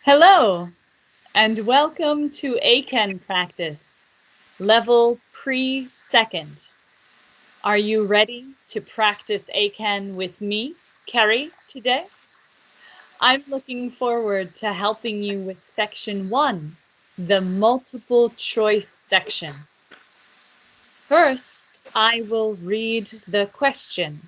Hello, and welcome to Eiken practice, level pre-second. Are you ready to practice Eiken with me, Carey, today? I'm looking forward to helping you with section 1, the multiple choice section. First, I will read the question.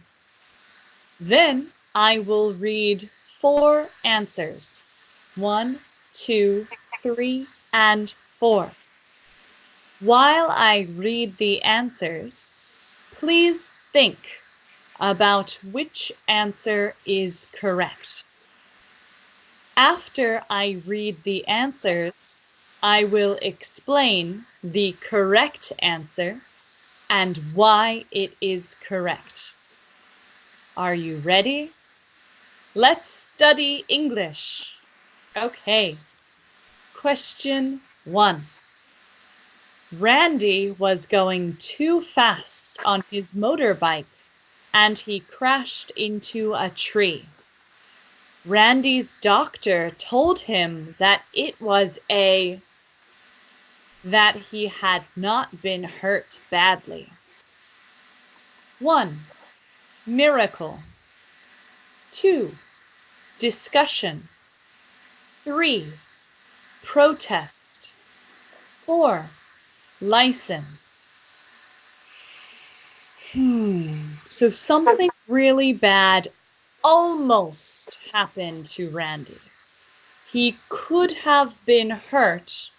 Then I will read 4 answers. 1, 2, 3, and 4. While I read the answers, please think about which answer is correct. After I read the answers, I will explain the correct answer and why it is correct. Are you ready? Let's study English. Okay. Question 1. Randy was going too fast on his motorbike and he crashed into a tree. Randy's doctor told him that that he had not been hurt badly. 1. Miracle. 2. Discussion. 3. Protest. 4. License. So something really bad almost happened to Randy. He could have been hurt,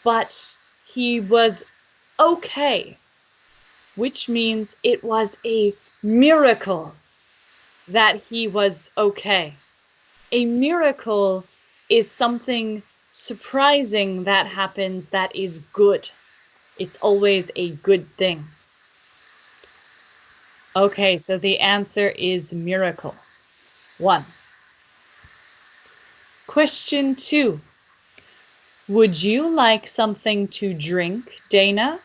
but he was okay, which means it was a miracle that he was okay. A miracle is something surprising that happens that is good. It's always a good thing. Okay, so the answer is miracle. 1. Question 2. Would you like something to drink, Dana?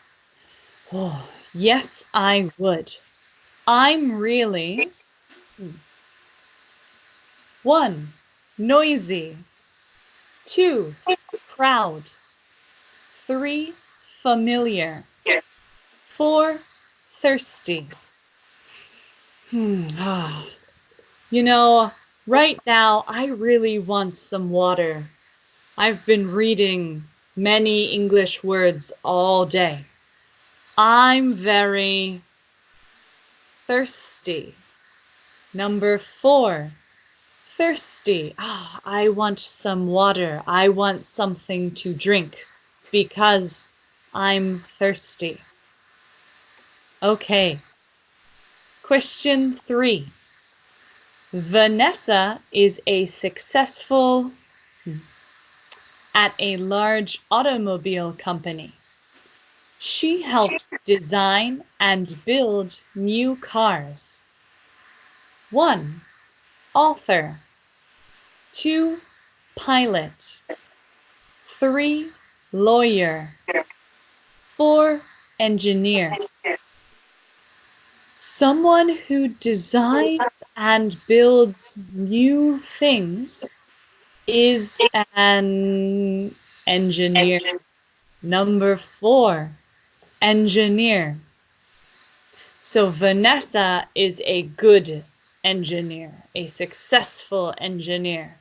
Oh, yes, I would. I'm really 1. Noisy. 2. Proud. 3. Familiar. 4. Thirsty. You know, right now I really want some water. I've been reading many English words all day. I'm very thirsty. Number 4. Thirsty. I want some water. I want something to drink because I'm thirsty. Okay. Question 3. Vanessa is a successful at a large automobile company. She helps design and build new cars. 1. Author. 2. Pilot. 3. Lawyer. 4. Engineer. Someone who designs and builds new things is an engineer. Number 4. Engineer. So Vanessa is a good engineer, a successful engineer.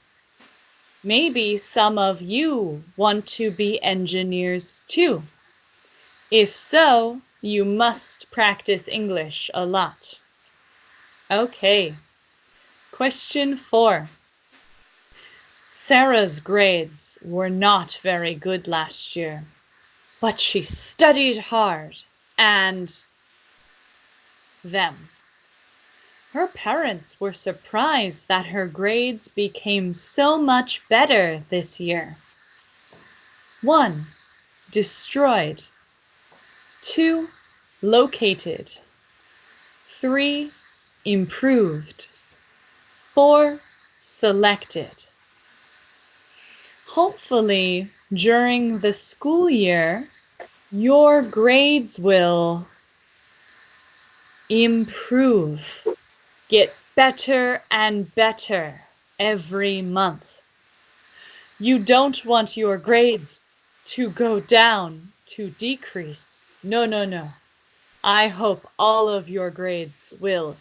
Maybe some of you want to be engineers too. If so, you must practice English a lot. Okay. Question 4. Sarah's grades were not very good last year, but she studied hard and them. Her parents were surprised that her grades became so much better this year. 1. Destroyed. 2. Located. 3. Improved. 4. Selected. Hopefully, during the school year, your grades will improve, get better and better every month. You don't want your grades to go down, to decrease. No, no, no. I hope all of your grades will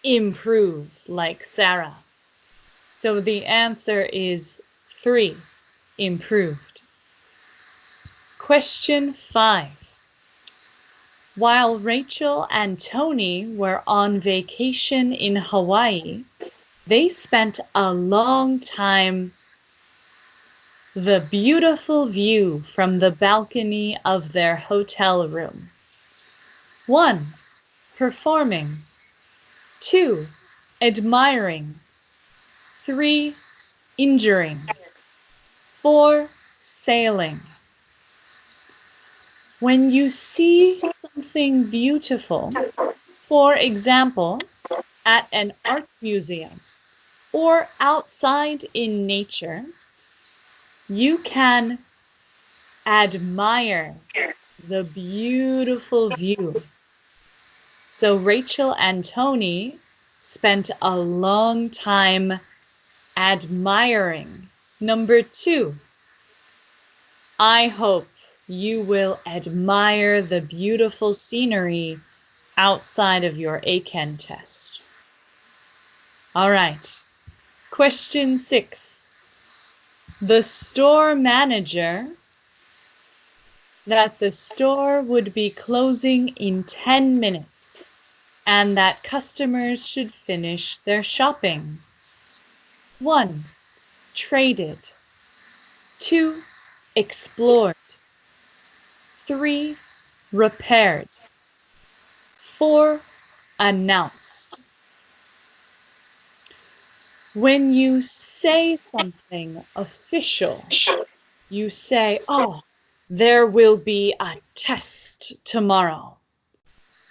improve like Sarah. So the answer is 3, improved. Question 5. While Rachel and Tony were on vacation in Hawaii, they spent a long time the beautiful view from the balcony of their hotel room. 1. Performing. 2. Admiring. 3. Injuring. 4. Sailing. When you see something beautiful, for example, at an art museum or outside in nature, you can admire the beautiful view. So Rachel and Tony spent a long time admiring. Number 2, I hope you will admire the beautiful scenery outside of your Eiken test. All right. Question 6. The store manager that the store would be closing in 10 minutes and that customers should finish their shopping. 1. Traded. 2. Explored. 3. Repaired. 4. Announced. When you say something official, you say, oh, there will be a test tomorrow.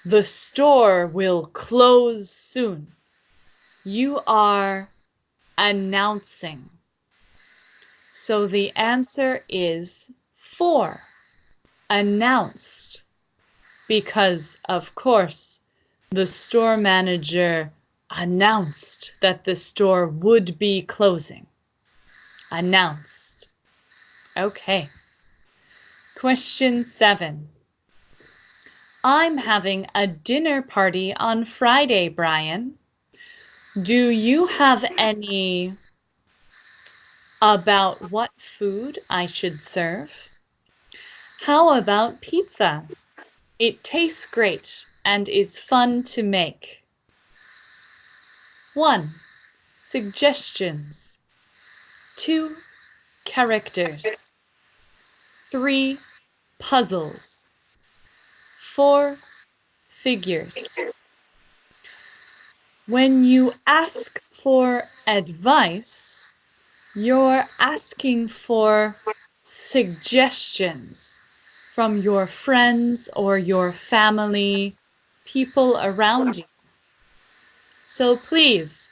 The store will close soon. You are announcing. So the answer is 4, announced, because of course the store manager announced that the store would be closing. Announced. Okay. Question 7. I'm having a dinner party on Friday, Brian. Do you have any about what food I should serve? How about pizza? It tastes great and is fun to make. 1. Suggestions. 2. Characters. 3. Puzzles. 4. Figures. When you ask for advice, you're asking for suggestions from your friends or your family, people around you. So please,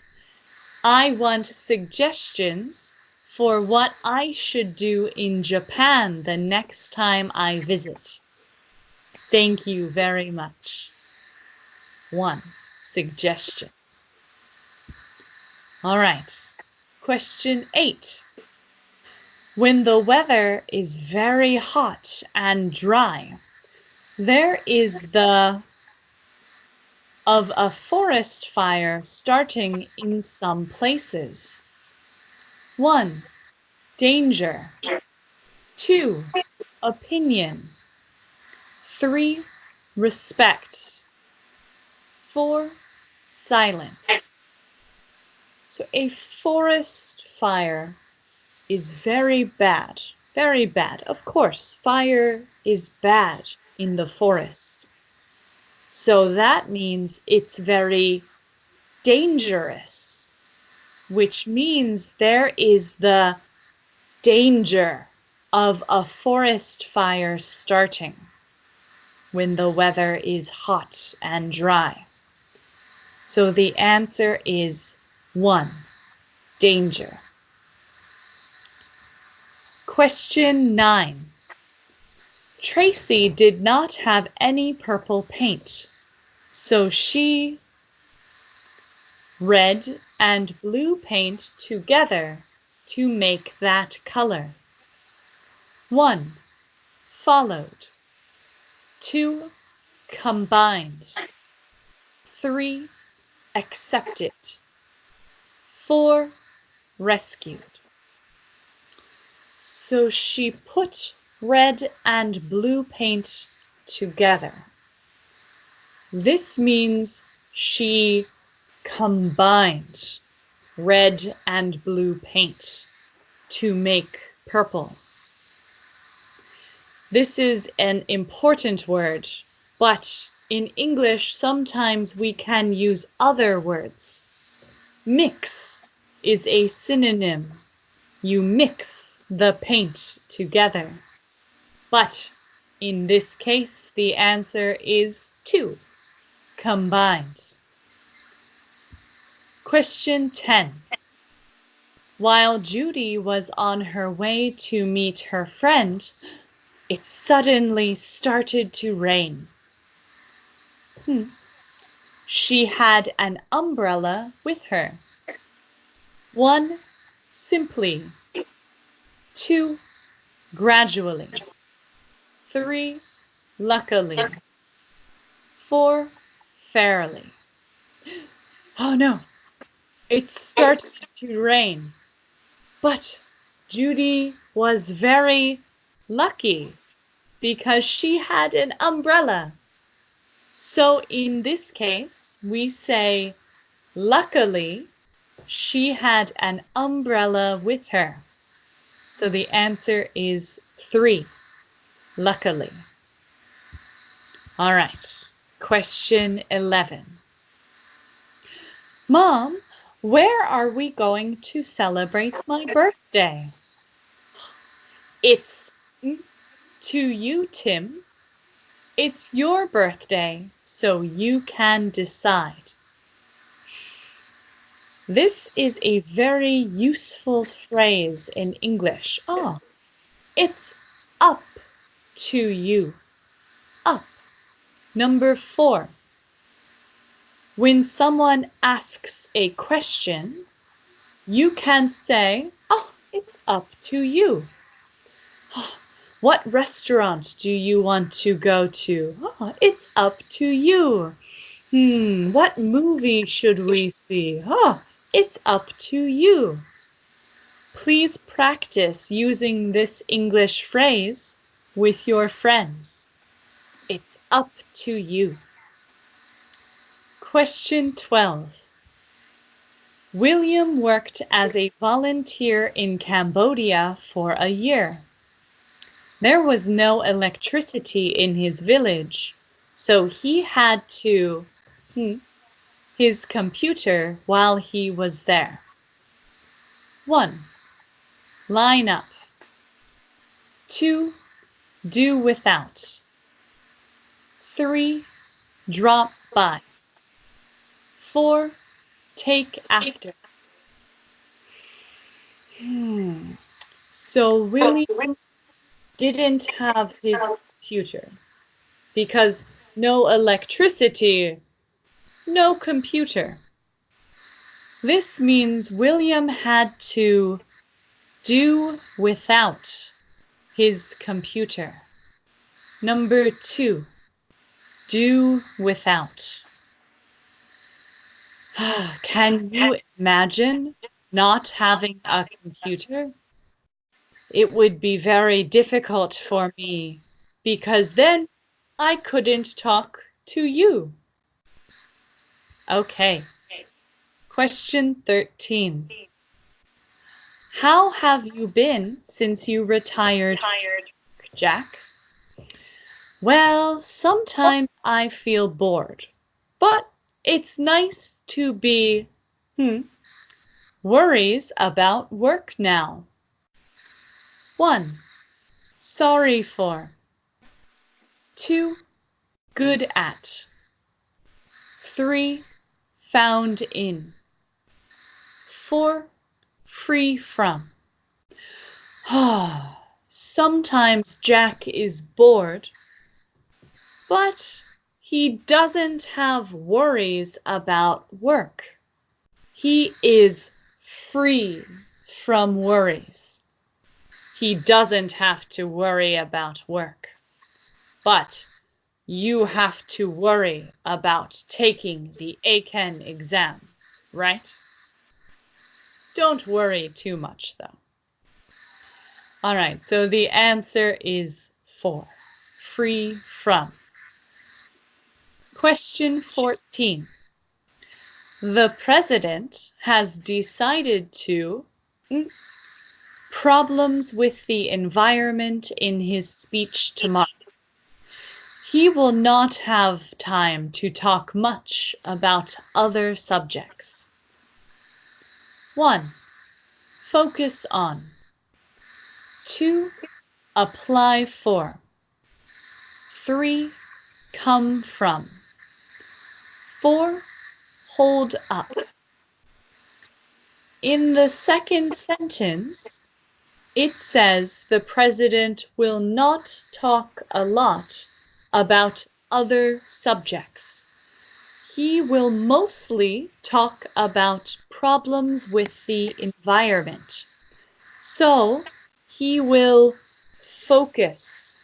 I want suggestions for what I should do in Japan the next time I visit. Thank you very much. 1. Suggestions. All right. Question 8. When the weather is very hot and dry, there is the of a forest fire starting in some places. 1. Danger. 2. Opinion. 3. Respect. 4. Silence. So a forest fire is very bad. Very bad. Of course, fire is bad in the forest. So that means it's very dangerous, which means there is the danger of a forest fire starting when the weather is hot and dry. So the answer is 1. Danger. Question 9. Tracy did not have any purple paint, so she red and blue paint together to make that color. 1. Followed. 2. Combined. 3. Accepted. 4. Rescued. So she put red and blue paint together. This means she combined red and blue paint to make purple. This is an important word, but in English sometimes we can use other words. Mix is a synonym. You mix the paint together. But in this case, the answer is 2, combined. Question 10. While Judy was on her way to meet her friend, it suddenly started to rain. She had an umbrella with her. 1. Simply. 2. Gradually. 3. Luckily. 4. Fairly. Oh no, it starts to rain. But Judy was very lucky because she had an umbrella. So in this case, we say, luckily, she had an umbrella with her. So the answer is 3, luckily. All right, question 11. Mom, where are we going to celebrate my birthday? It's to you, Tim. It's your birthday, so you can decide. This is a very useful phrase in English. Oh, it's up to you. Up. Number 4. When someone asks a question, you can say, oh, it's up to you. Oh, what restaurant do you want to go to? Oh, it's up to you. What movie should we see? Oh, it's up to you. Please practice using this English phrase with your friends. It's up to you. Question 12. William worked as a volunteer in Cambodia for a year. There was no electricity in his village, so he had to his computer while he was there. 1. Line up. 2. Do without. 3. Drop by. 4. Take after. So William didn't have his computer because no electricity, no computer. This means William had to do without his computer. Number 2, do without. Can you imagine not having a computer? It would be very difficult for me because then I couldn't talk to you. Okay. Question 13. How have you been since you retired, Jack? Well, sometimes I feel bored, but it's nice to be worries about work now. 1. Sorry for. 2. Good at. 3. Found in. 4. Free from. Sometimes Jack is bored, but he doesn't have worries about work. He is free from worries. He doesn't have to worry about work, but you have to worry about taking the Eiken exam, right? Don't worry too much, though. All right, so the answer is 4, free from. Question 14. The president has decided to problems with the environment in his speech tomorrow. He will not have time to talk much about other subjects. 1. Focus on. 2. Apply for. 3. Come from. 4. Hold up. In the second sentence, it says the president will not talk a lot about other subjects. He will mostly talk about problems with the environment. So he will focus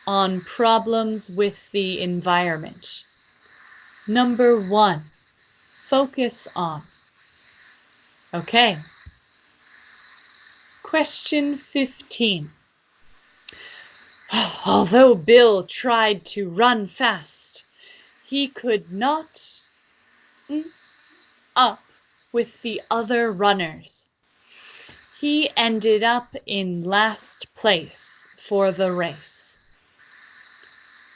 on problems with the environment. Number 1, focus on. Okay. Question 15. Although Bill tried to run fast, he could not up with the other runners. He ended up in last place for the race.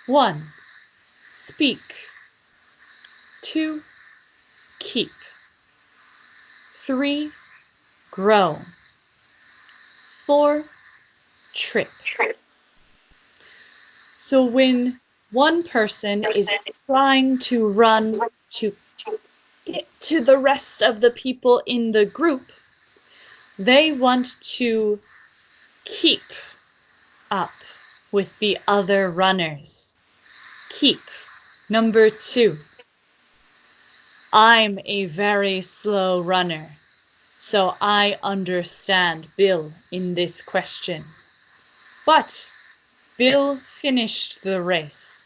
1. Speak. 2. Keep. 3. Grow. 4. Trip. So when one person is trying to run to get to the rest of the people in the group, they want to keep up with the other runners. Keep. Number 2. I'm a very slow runner, so I understand Bill in this question. But Bill finished the race,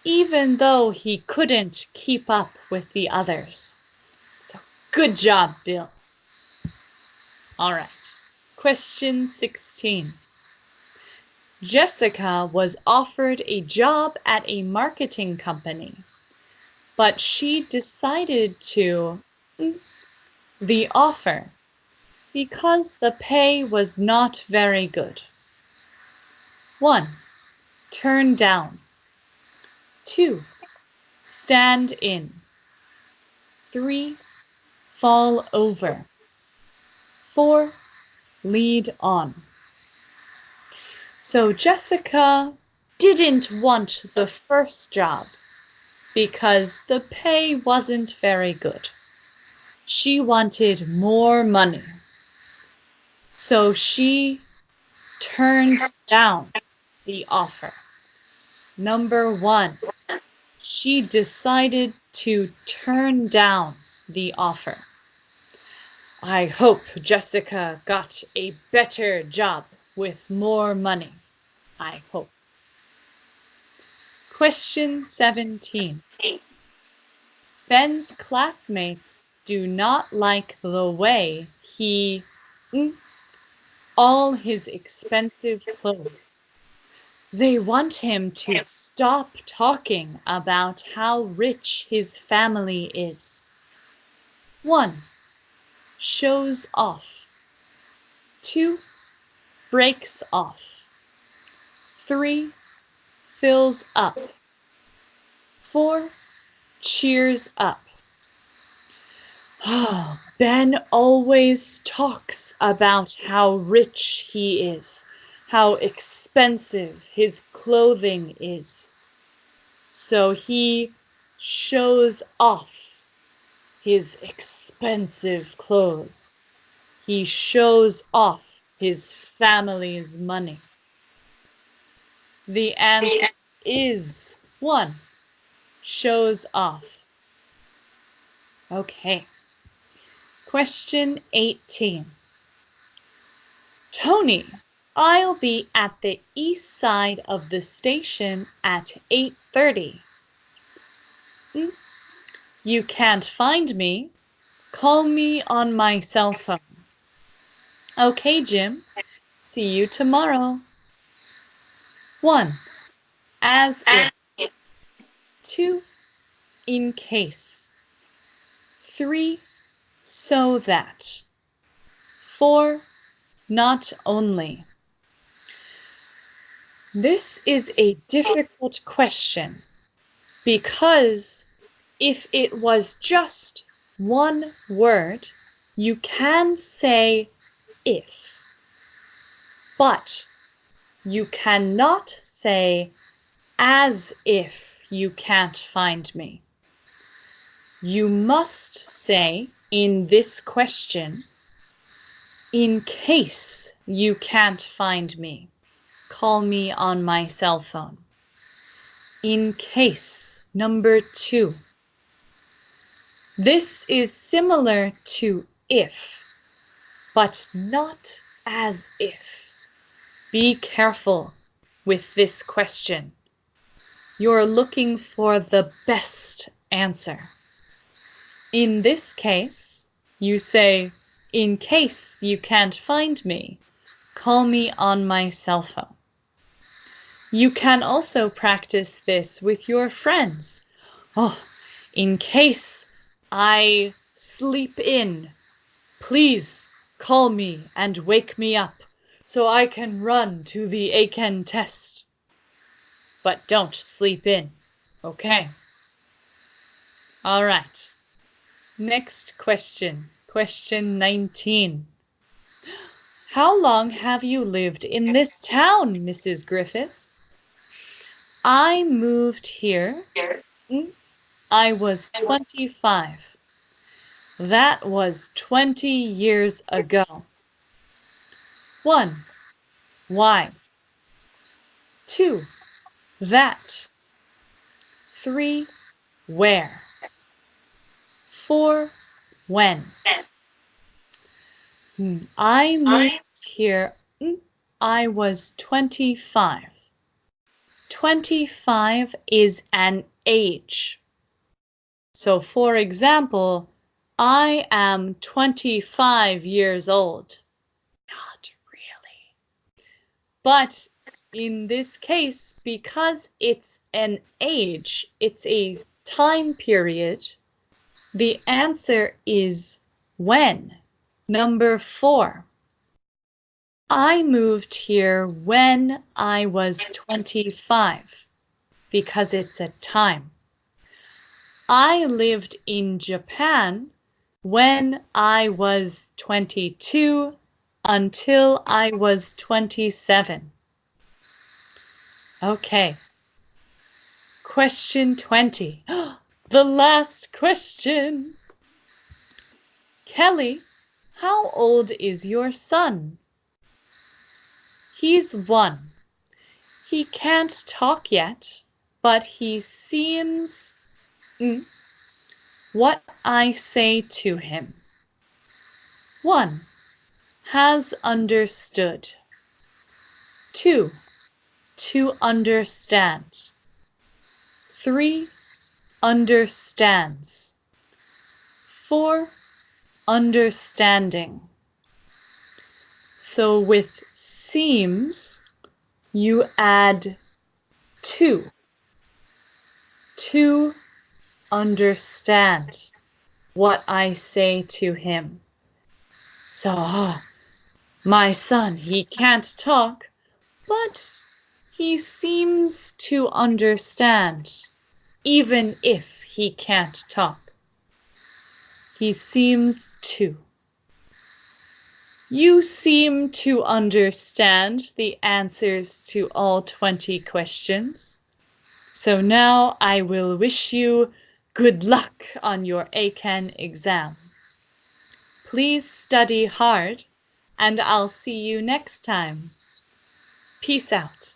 even though he couldn't keep up with the others. So good job, Bill. All right. Question 16. Jessica was offered a job at a marketing company, but she decided to the offer because the pay was not very good. 1. Turn down. 2. Stand in. 3. Fall over. 4. Lead on. So Jessica didn't want the first job because the pay wasn't very good. She wanted more money. So she turned down the offer. Number 1, she decided to turn down the offer. I hope Jessica got a better job with more money. I hope. Question 17. Ben's classmates do not like the way he all his expensive clothes. They want him to stop talking about how rich his family is. 1. Shows off. 2. Breaks off. 3. Fills up. 4. Cheers up. Oh, Ben always talks about how rich he is, how expensive his clothing is. So he shows off his expensive clothes. He shows off his family's money. The answer is 1. Shows off. Okay. Question 18. Tony, I'll be at the east side of the station at 8:30. You can't find me. Call me on my cell phone. Okay, Jim. See you tomorrow. 1. As if. 2. In case. 3. So that. 4. Not only. This is a difficult question because if it was just one word, you can say if, but you cannot say as if you can't find me. You must say in this question, in case you can't find me, call me on my cell phone. In case, number 2. This is similar to if, but not as if. Be careful with this question. You're looking for the best answer. In this case, you say, in case you can't find me, call me on my cell phone. You can also practice this with your friends. Oh, in case I sleep in, please call me and wake me up so I can run to the Eiken test. But don't sleep in, okay? All right. Next question, question 19. How long have you lived in this town, Mrs. Griffith? I moved here. I was 25. That was 20 years ago. 1. Why? 2. That. 3. Where? 4. When? I moved here. I was 25. 25 is an age. So, for example, I am 25 years old. Not really. But in this case, because it's an age, it's a time period, the answer is when. Number 4. I moved here when I was 25 because it's a time. I lived in Japan when I was 22 until I was 27. Okay. Question 20. The last question. Kelly, how old is your son? He's 1. He can't talk yet, but he seems... What I say to him. 1. Has understood. 2. To understand. 3. Understands. 4. Understanding. So with seems, you add to. To understand what I say to him. So, my son, he can't talk, but he seems to understand, even if he can't talk. He seems to. You seem to understand the answers to all 20 questions. So now I will wish you good luck on your Eiken exam. Please study hard, and I'll see you next time. Peace out.